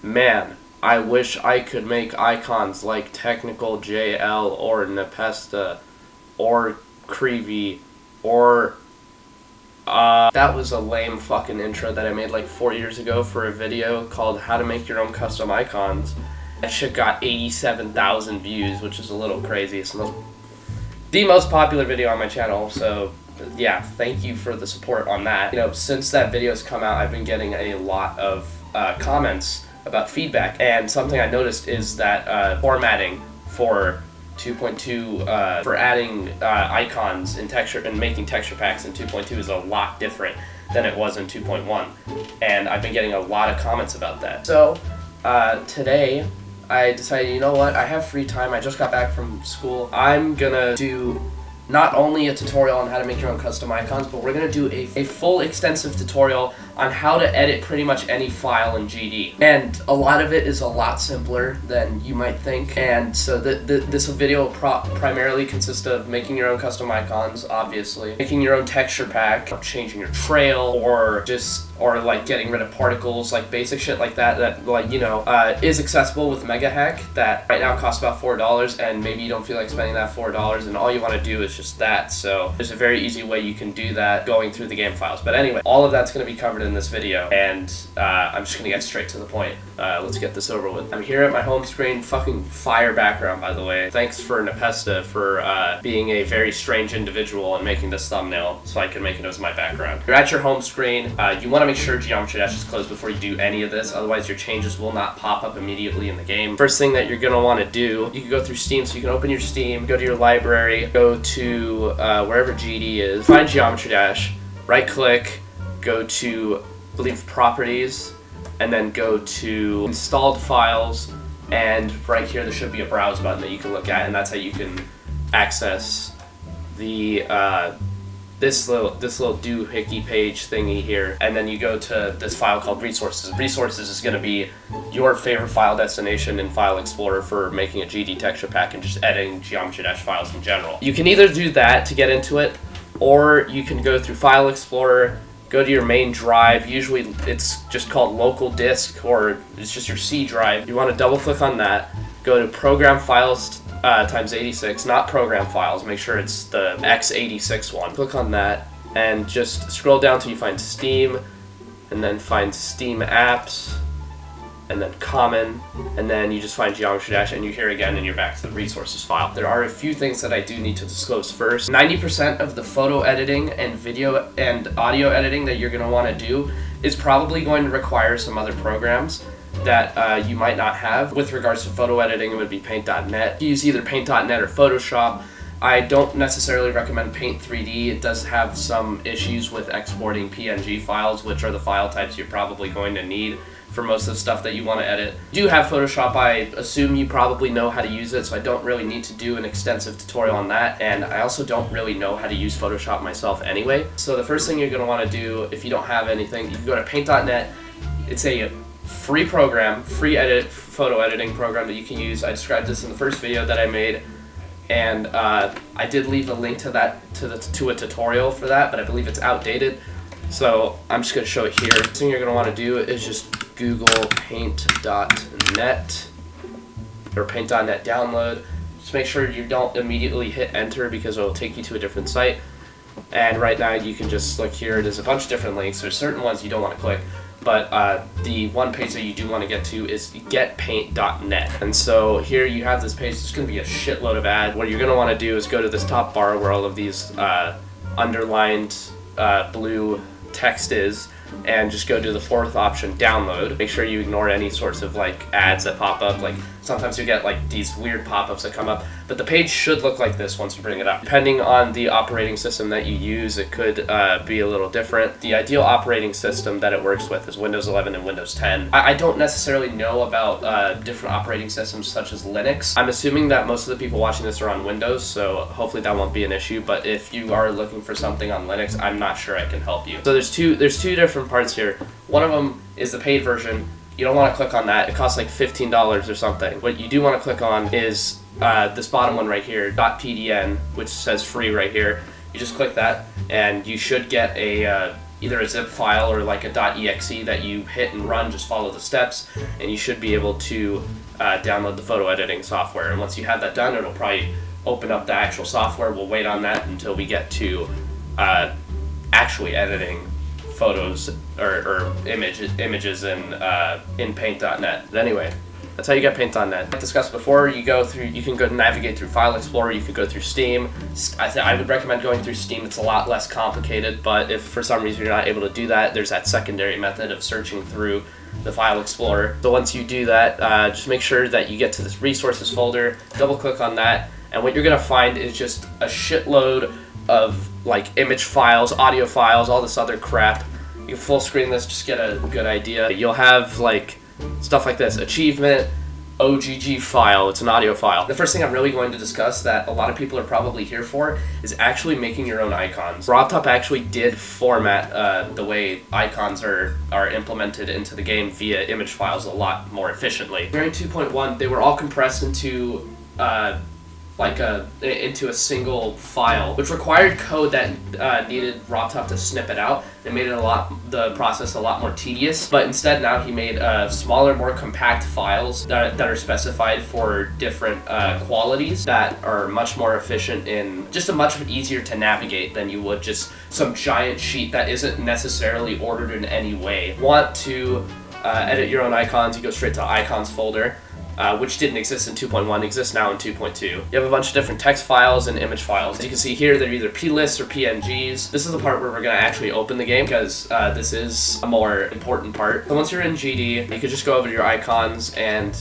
Man, I wish I could make icons like Technical JL or Nepesta or Creevy or that was a lame fucking intro that I made like 4 years ago for a video called How to Make Your Own Custom Icons. That shit got 87,000 views, which is a little crazy. It's the most popular video on my channel, so yeah, thank you for the support on that. You know, since that video's come out, I've been getting a lot of comments about feedback, and something I noticed is that formatting for 2.2 for adding icons in texture and making texture packs in 2.2 is a lot different than it was in 2.1, and I've been getting a lot of comments about that. So today I decided, you know what, I have free time, I just got back from school, I'm gonna do not only a tutorial on how to make your own custom icons, but we're gonna do a full extensive tutorial on how to edit pretty much any file in GD. And a lot of it is a lot simpler than you might think. And so this video will primarily consist of making your own custom icons, obviously, making your own texture pack, or changing your trail, or like getting rid of particles, like basic shit like that like, you know, is accessible with Mega Hack, that right now costs about $4, and maybe you don't feel like spending that $4 and all you want to do is just that. So there's a very easy way you can do that going through the game files. But anyway, all of that's going to be covered in this video, and I'm just going to get straight to the point. Let's get this over with. I'm here at my home screen, fucking fire background, by the way. Thanks for Nepesta for being a very strange individual and making this thumbnail so I can make it as my background. You're at your home screen. You want to make sure Geometry Dash is closed before you do any of this, otherwise your changes will not pop up immediately in the game. First thing that you're going to want to do, you can go through Steam, so you can open your Steam, go to your library, go to wherever GD is, find Geometry Dash, right click, go to, I believe, Properties, and then go to Installed Files, and right here there should be a Browse button that you can look at, and that's how you can access the this little doohickey page thingy here. And then you go to this file called Resources. Resources is going to be your favorite file destination in File Explorer for making a GD texture pack and just editing Geometry Dash files in general. You can either do that to get into it, or you can go through File Explorer, go to your main drive. Usually it's just called local disk, or it's just your C drive. You want to double click on that, go to Program Files times 86, not Program Files, make sure it's the x86 one. Click on that and just scroll down till you find Steam, and then find Steam Apps, and then Common, and then you just find Geometry Dash, and you're here again, and you're back to the Resources file. There are a few things that I do need to disclose first. 90% of the photo editing and video and audio editing that you're going to want to do is probably going to require some other programs that you might not have. With regards to photo editing, it would be Paint.net. You use either Paint.net or Photoshop. I don't necessarily recommend Paint 3D. It does have some issues with exporting PNG files, which are the file types you're probably going to need for most of the stuff that you want to edit. You do have Photoshop. I assume you probably know how to use it, so I don't really need to do an extensive tutorial on that, and I also don't really know how to use Photoshop myself anyway. So the first thing you're going to want to do, if you don't have anything, you can go to Paint.net. It's a free program, photo editing program that you can use. I described this in the first video that I made, and I did leave a link to that to a tutorial for that, but I believe it's outdated. So I'm just going to show it here. The thing you're going to want to do is just Google Paint.net or Paint.net download. Just make sure you don't immediately hit enter because it will take you to a different site. And right now you can just look here. There's a bunch of different links. There's certain ones you don't want to click, but the one page that you do want to get to is getpaint.net. And so here you have this page. There's going to be a shitload of ads. What you're going to want to do is go to this top bar where all of these underlined blue text is, and just go to the fourth option, download. Make sure you ignore any sorts of like ads that pop up. Like sometimes you get like these weird pop-ups that come up, but the page should look like this once you bring it up. Depending on the operating system that you use, it could be a little different. The ideal operating system that it works with is Windows 11 and Windows 10. I don't necessarily know about different operating systems such as Linux. I'm assuming that most of the people watching this are on Windows, so hopefully that won't be an issue, but if you are looking for something on Linux, I'm not sure I can help you. So there's two different parts here. One of them is the paid version. You don't want to click on that. It costs like $15 or something. What you do want to click on is this bottom one right here, .pdn, which says free right here. You just click that, and you should get a either a zip file or like a .exe that you hit and run. Just follow the steps, and you should be able to download the photo editing software. And once you have that done, it'll probably open up the actual software. We'll wait on that until we get to actually editing photos or images in Paint.net. But anyway, that's how you get Paint.net. Like discussed before, you can go navigate through File Explorer, you can go through Steam. I would recommend going through Steam. It's a lot less complicated, but if for some reason you're not able to do that, there's that secondary method of searching through the File Explorer. So once you do that, just make sure that you get to this resources folder, double click on that, and what you're gonna find is just a shitload of like image files, audio files, all this other crap. You can full screen this, just get a good idea. You'll have like stuff like this: achievement, OGG file, it's an audio file. The first thing I'm really going to discuss that a lot of people are probably here for is actually making your own icons. REUPLOAD actually did format the way icons are implemented into the game via image files a lot more efficiently. During 2.1, they were all compressed into into a single file, which required code that needed REUPLOAD to snip it out. It made the process a lot more tedious, but instead now he made smaller, more compact files that are specified for different qualities that are much more efficient and just much easier to navigate than you would just some giant sheet that isn't necessarily ordered in any way. Want to edit your own icons, you go straight to icons folder. Which didn't exist in 2.1, exists now in 2.2. You have a bunch of different text files and image files. As you can see here, they're either plists or PNGs. This is the part where we're going to actually open the game, because this is a more important part. So once you're in GD, you can just go over to your icons, and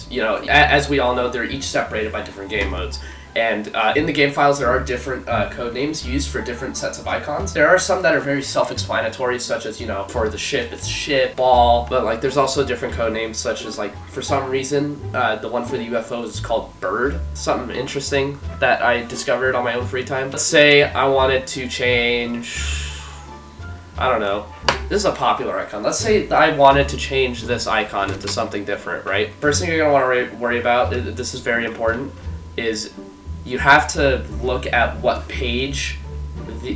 as we all know, they're each separated by different game modes. And in the game files, there are different code names used for different sets of icons. There are some that are very self-explanatory, such as, for the ship, it's ship, ball. But, like, there's also different code names, such as, like, for some reason, the one for the UFOs is called bird. Something interesting that I discovered on my own free time. Let's say I wanted to change, I don't know. This is a popular icon. Let's say I wanted to change this icon into something different, right? First thing you're going to want to worry about, this is very important, is you have to look at what page,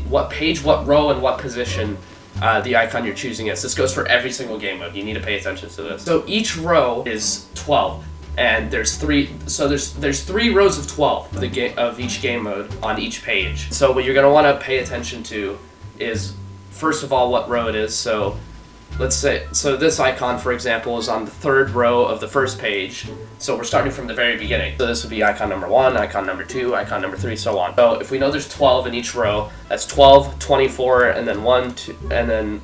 what row, and what position the icon you're choosing is. This goes for every single game mode. You need to pay attention to this. So each row is 12, and there's 3 rows of 12 of each game mode on each page. So what you're going to want to pay attention to is, first of all, what row it is. So let's say, this icon, for example, is on the 3rd row of the first page. So we're starting from the very beginning. So this would be icon number 1, icon number 2, icon number 3, so on. So if we know there's 12 in each row, that's 12, 24, and then 1, 2, and then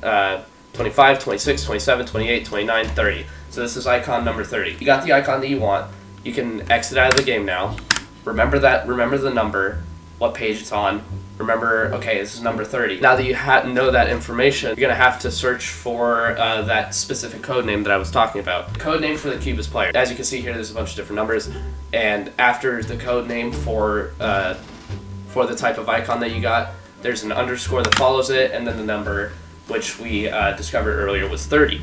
25, 26, 27, 28, 29, 30. So this is icon number 30. You got the icon that you want. You can exit out of the game now. Remember the number, what page it's on. Remember, okay, this is number 30. Now that you know that information, you're going to have to search for that specific code name that I was talking about. The code name for the cube is player. As you can see here, there's a bunch of different numbers, and after the code name for the type of icon that you got, there's an underscore that follows it, and then the number, which we discovered earlier was 30.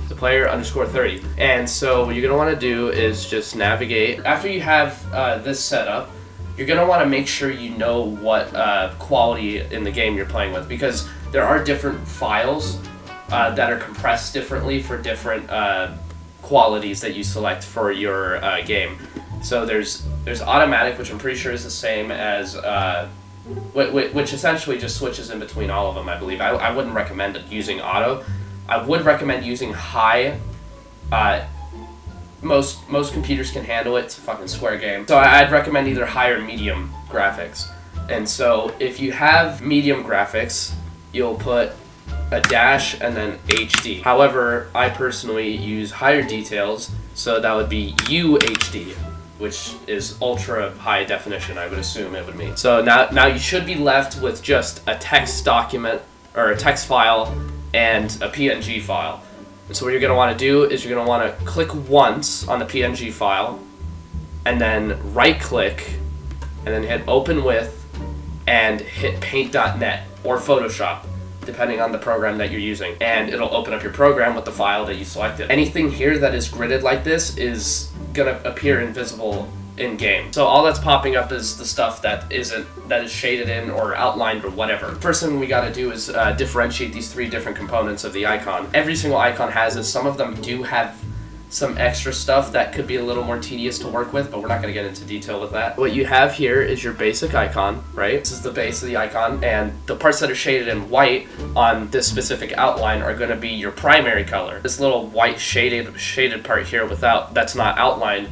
The player underscore 30. And so what you're going to want to do is just navigate. After you have this set up, you're going to want to make sure you know what quality in the game you're playing with, because there are different files that are compressed differently for different qualities that you select for your game. So there's automatic, which I'm pretty sure is the same as, which essentially just switches in between all of them, I believe. I wouldn't recommend using auto. I would recommend using high. Most computers can handle it. It's a fucking square game. So I'd recommend either high or medium graphics. And so if you have medium graphics, you'll put a dash and then HD. However, I personally use higher details, so that would be UHD, which is ultra high definition, I would assume it would mean. So now you should be left with just a text document, or a text file, and a PNG file. And so what you're going to want to do is you're going to want to click once on the PNG file, and then right click, and then hit open with, and hit Paint.net or Photoshop, depending on the program that you're using. And it'll open up your program with the file that you selected. Anything here that is gridded like this is going to appear invisible in game. So all that's popping up is the stuff that is shaded in or outlined or whatever. First thing we got to do is differentiate these 3 different components of the icon. Every single icon has this. Some of them do have some extra stuff that could be a little more tedious to work with, but we're not going to get into detail with that. What you have here is your basic icon, right? This is the base of the icon, and the parts that are shaded in white on this specific outline are going to be your primary color. This little white shaded part here that's not outlined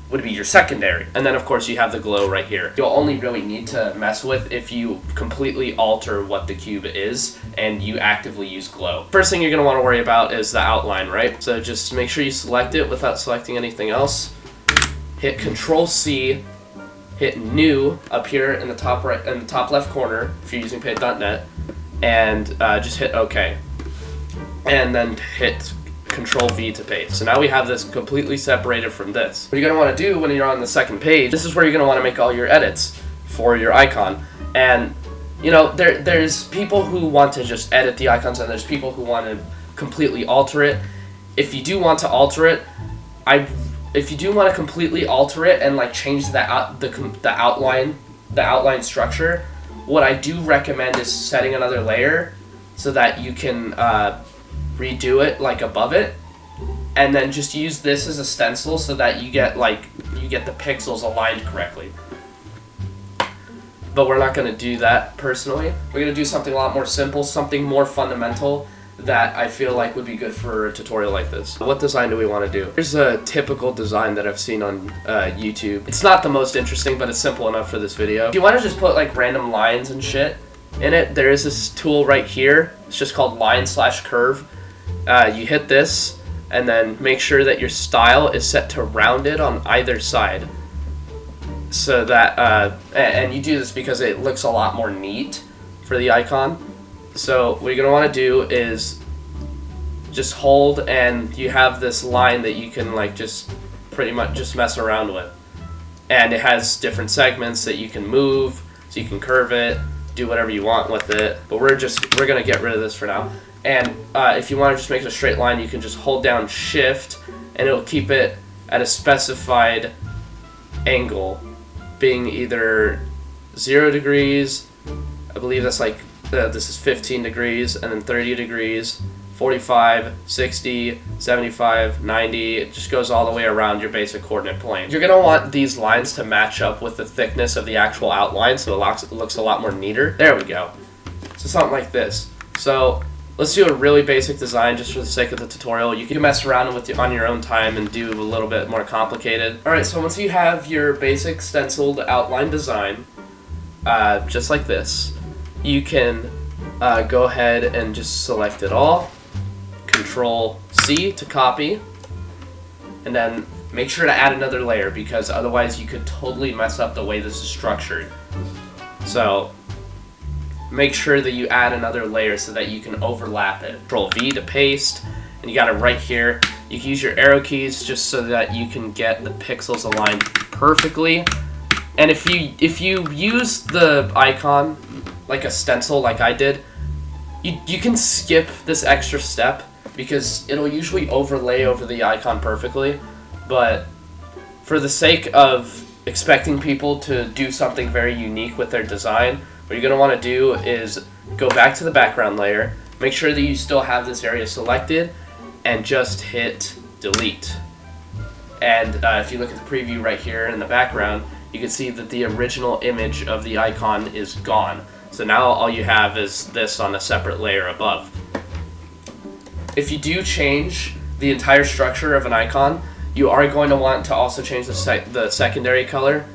would be your secondary. And then of course you have the glow right here. You'll only really need to mess with if you completely alter what the cube is and you actively use glow. First thing you're gonna wanna worry about is the outline, right? So just make sure you select it without selecting anything else. Hit Control C, hit New up here in the top right, in the top left corner if you're using Paint.net, and just hit OK. And then hit Control V to paste. So now we have this completely separated from this. What you're going to want to do when you're on the second page, this is where you're going to want to make all your edits for your icon. And you know, there's people who want to just edit the icons, and there's people who want to completely alter it. If you do want to alter it, if you do want to completely alter it and like change the outline structure, what I do recommend is setting another layer so that you can redo it like above it, and then just use this as a stencil so that you get the pixels aligned correctly. But we're not going to do that personally. We're going to do something a lot more simple, something more fundamental that I feel like would be good for a tutorial like this. What design do we want to do? Here's a typical design that I've seen on YouTube. It's not the most interesting, but it's simple enough for this video. If you want to just put like random lines and shit in it, there is this tool right here. It's just called line/curve. You hit this and then make sure that your style is set to rounded on either side, so that and you do this because it looks a lot more neat for the icon. So what you're going to want to do is just hold, and you have this line that you can like just pretty much just mess around with, and it has different segments that you can move, so you can curve it, do whatever you want with it, but we're going to get rid of this for now. And if you want to just make it a straight line, you can just hold down Shift, and it'll keep it at a specified angle, being either 0 degrees, I believe that's like, this is 15 degrees, and then 30 degrees, 45, 60, 75, 90, it just goes all the way around your basic coordinate plane. You're going to want these lines to match up with the thickness of the actual outline, so it looks a lot more neater. There we go. So something like this. So let's do a really basic design just for the sake of the tutorial. You can mess around with it on your own time and do a little bit more complicated. Alright, so once you have your basic stenciled outline design, just like this, you can go ahead and just select it all, Control C to copy, and then make sure to add another layer, because otherwise you could totally mess up the way this is structured. So make sure that you add another layer so that you can overlap it. Control V to paste, and you got it right here. You can use your arrow keys just so that you can get the pixels aligned perfectly. And if you use the icon like a stencil like I did, you can skip this extra step because it'll usually overlay over the icon perfectly. But for the sake of expecting people to do something very unique with their design, what you're going to want to do is go back to the background layer, make sure that you still have this area selected, and just hit delete. And if you look at the preview right here in the background, you can see that the original image of the icon is gone. So now all you have is this on a separate layer above. If you do change the entire structure of an icon, you are going to want to also change the secondary color.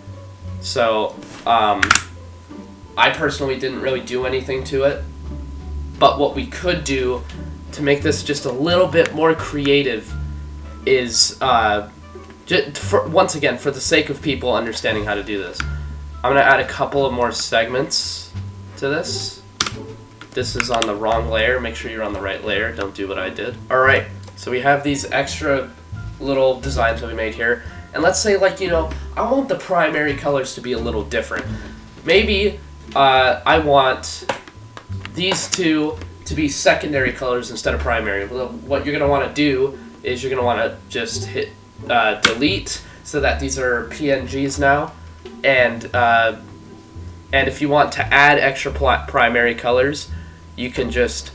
So I personally didn't really do anything to it, but what we could do to make this just a little bit more creative is, once again, for the sake of people understanding how to do this, I'm going to add a couple of more segments to this. This is on the wrong layer. Make sure you're on the right layer. Don't do what I did. Alright, so we have these extra little designs that we made here. And let's say, like, you know, I want the primary colors to be a little different. Maybe I want these two to be secondary colors instead of primary. What you're going to want to do is you're going to want to just hit delete, so that these are PNGs now. And if you want to add extra primary colors, you can just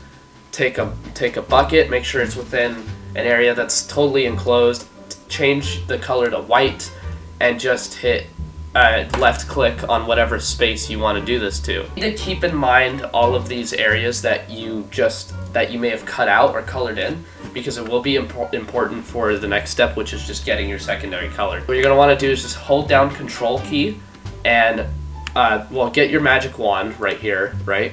take a bucket, make sure it's within an area that's totally enclosed, change the color to white, and just hit left click on whatever space you want to do this to. You need to keep in mind all of these areas that you may have cut out or colored in, because it will be important for the next step, which is just getting your secondary color. What you're going to want to do is just hold down Control key and get your magic wand right here, right?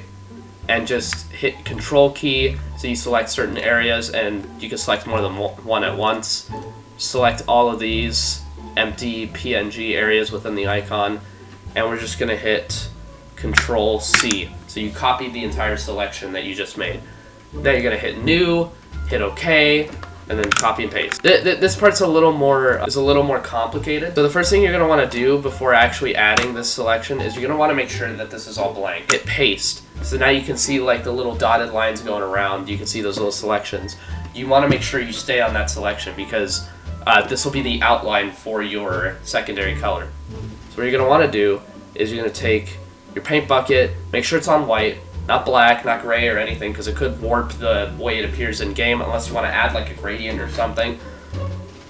And just hit Control key so you select certain areas, and you can select more than one at once. Select all of these empty PNG areas within the icon, and we're just going to hit Control C. So you copied the entire selection that you just made. Then you're going to hit New, hit OK, and then copy and paste. This part's a little more complicated. So the first thing you're going to want to do before actually adding this selection is you're going to want to make sure that this is all blank. Hit Paste. So now you can see like the little dotted lines going around. You can see those little selections. You want to make sure you stay on that selection, because this will be the outline for your secondary color. So what you're going to want to do is you're going to take your paint bucket, make sure it's on white, not black, not gray or anything, because it could warp the way it appears in game unless you want to add like a gradient or something.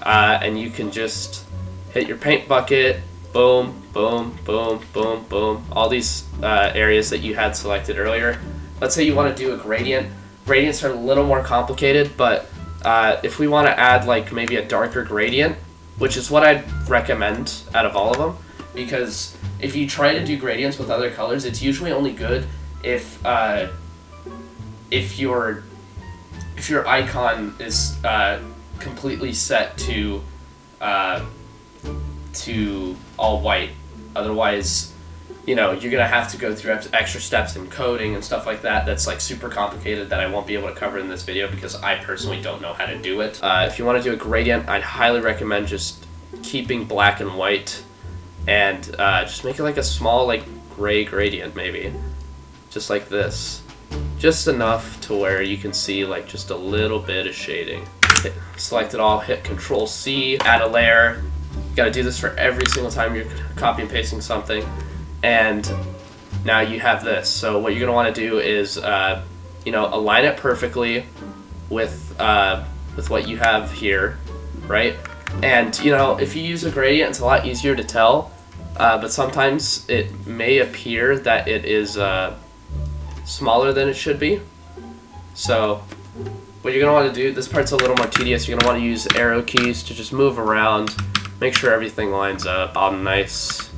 And you can just hit your paint bucket, boom, boom, boom, boom, boom, all these areas that you had selected earlier. Let's say you want to do a gradient. Gradients are a little more complicated, but if we want to add like maybe a darker gradient, which is what I'd recommend out of all of them, because if you try to do gradients with other colors, it's usually only good if your icon is completely set to all white. Otherwise, you know, you're gonna have to go through extra steps in coding and stuff like that. That's like super complicated that I won't be able to cover in this video because I personally don't know how to do it. If you want to do a gradient, I'd highly recommend just keeping black and white, and just make it like a small like gray gradient, maybe just like this, just enough to where you can see like just a little bit of shading. Select it all, hit Control C, add a layer. You gotta do this for every single time you're copy and pasting something. And now you have this. So what you're gonna want to do is, align it perfectly with what you have here, right? And if you use a gradient, it's a lot easier to tell. But sometimes it may appear that it is smaller than it should be. So what you're gonna want to do, this part's a little more tedious. You're gonna want to use arrow keys to just move around, make sure everything lines up all nice,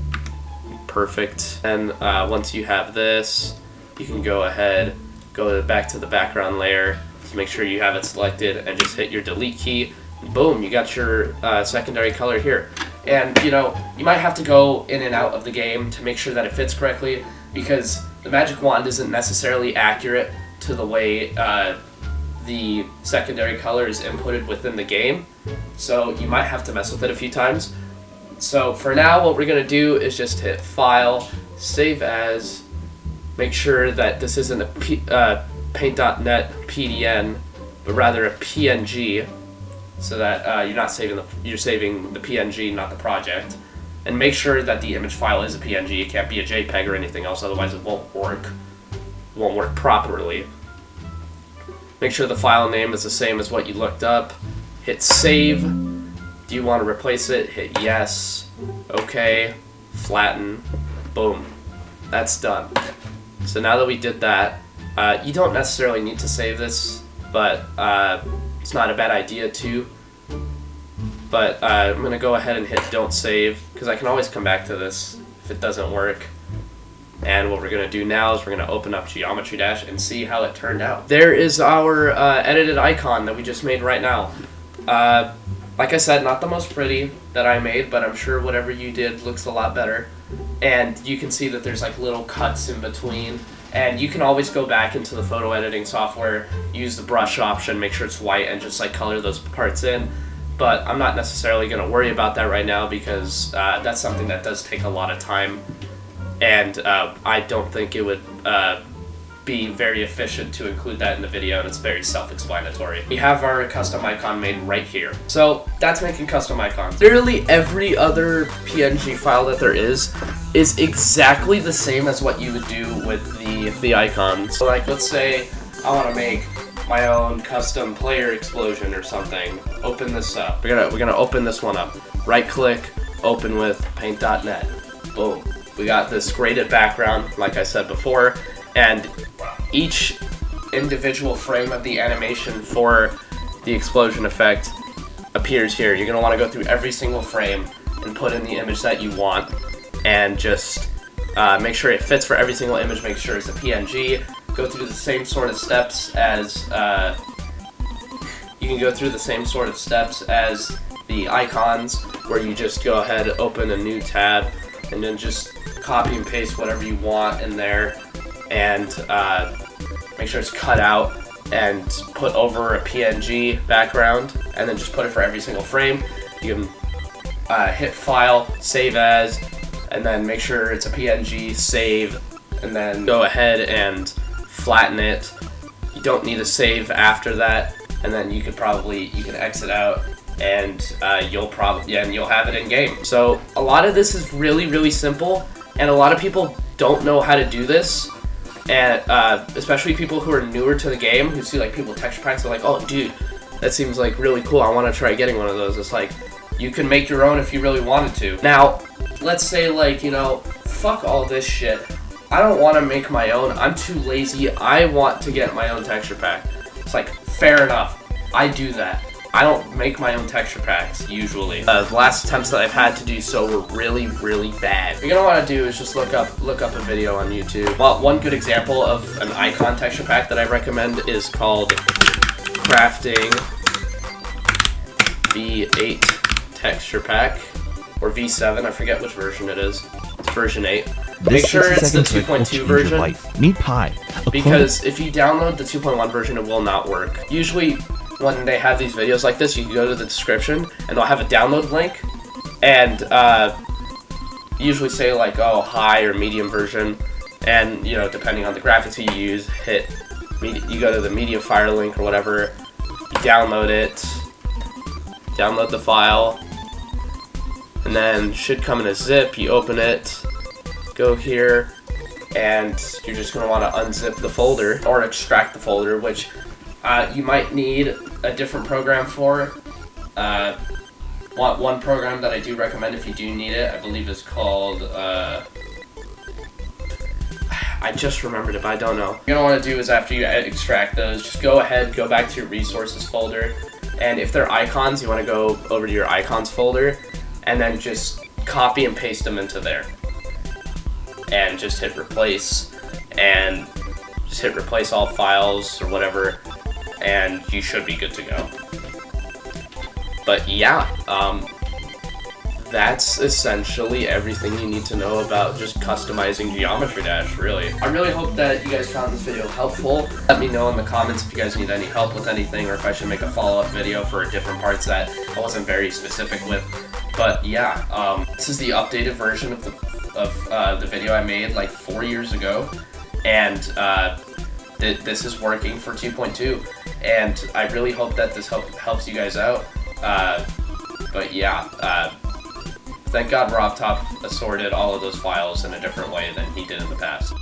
perfect. And once you have this, you can go ahead, go back to the background layer to make sure you have it selected, and just hit your delete key. Boom, you got your secondary color here. And you might have to go in and out of the game to make sure that it fits correctly, because the magic wand isn't necessarily accurate to the way the secondary color is inputted within the game. So you might have to mess with it a few times. So for now, what we're going to do is just hit File, Save As, make sure that this isn't a paint.net PDN, but rather a PNG, so that you're saving the PNG, not the project. And make sure that the image file is a PNG. It can't be a JPEG or anything else, otherwise it won't work. It won't work properly. Make sure the file name is the same as what you looked up. Hit Save. Do you want to replace it? Hit Yes. Okay. Flatten. Boom. That's done. So now that we did that, you don't necessarily need to save this, but it's not a bad idea to. But I'm going to go ahead and hit Don't Save, because I can always come back to this if it doesn't work. And what we're going to do now is we're going to open up Geometry Dash and see how it turned out. There is our edited icon that we just made right now. Like I said, not the most pretty that I made, but I'm sure whatever you did looks a lot better. And you can see that there's like little cuts in between. And you can always go back into the photo editing software, use the brush option, make sure it's white, and just like color those parts in. But I'm not necessarily going to worry about that right now, because that's something that does take a lot of time, and I don't think it would be very efficient to include that in the video, and it's very self-explanatory. We have our custom icon made right here. So that's making custom icons. Literally every other PNG file that there is exactly the same as what you would do with the icons. So like, let's say I want to make my own custom player explosion or something. Open this up. We're gonna open this one up. Right click, open with paint.net. Boom. We got this graded background, like I said before, and each individual frame of the animation for the explosion effect appears here. You're going to want to go through every single frame and put in the image that you want, and just make sure it fits for every single image, make sure it's a PNG. Go through the same sort of steps as you can go through the same sort of steps as the icons, where you just go ahead, open a new tab, and then just copy and paste whatever you want in there, and make sure it's cut out and put over a PNG background, and then just put it for every single frame. You can hit File, Save As, and then make sure it's a PNG, save, and then go ahead and flatten it. You don't need a save after that, and then you can exit out, and you'll have it in game. So a lot of this is really, really simple, and a lot of people don't know how to do this, and especially people who are newer to the game, who see like people texture packs, they're like, oh dude, that seems like really cool, I want to try getting one of those. It's like, you can make your own if you really wanted to. Now, let's say like, you know, fuck all this shit, I don't want to make my own, I'm too lazy, I want to get my own texture pack. It's like, fair enough, I do that. I don't make my own texture packs, usually. The last attempts that I've had to do so were really, really bad. What you're gonna want to do is just look up a video on YouTube. Well, one good example of an icon texture pack that I recommend is called Crafting V8 Texture Pack, or V7, I forget which version it is. It's version 8. Make sure it's the 2.2 version, Meat pie. because if you download the 2.1 version, it will not work. Usually, when they have these videos like this, you can go to the description and they'll have a download link, and usually say like, oh, high or medium version, and you know, depending on the graphics you use, you go to the medium fire link or whatever, you download it, download the file, and then should come in a zip. You open it, go here, and you're just going to want to unzip the folder or extract the folder, which you might need a different program for. One program that I do recommend if you do need it, I believe is called, I just remembered it, but I don't know. What you're going to want to do is, after you extract those, just go ahead, go back to your resources folder, and if they're icons, you want to go over to your icons folder, and then just copy and paste them into there. And just hit replace, and just hit replace all files or whatever, and you should be good to go. But yeah, that's essentially everything you need to know about just customizing Geometry Dash, really. I really hope that you guys found this video helpful. Let me know in the comments if you guys need any help with anything, or if I should make a follow-up video for different parts that I wasn't very specific with. But yeah, this is the updated version of the video I made like 4 years ago, and this is working for 2.2, and I really hope that this helps you guys out. But yeah, thank God REUPLOAD assorted all of those files in a different way than he did in the past.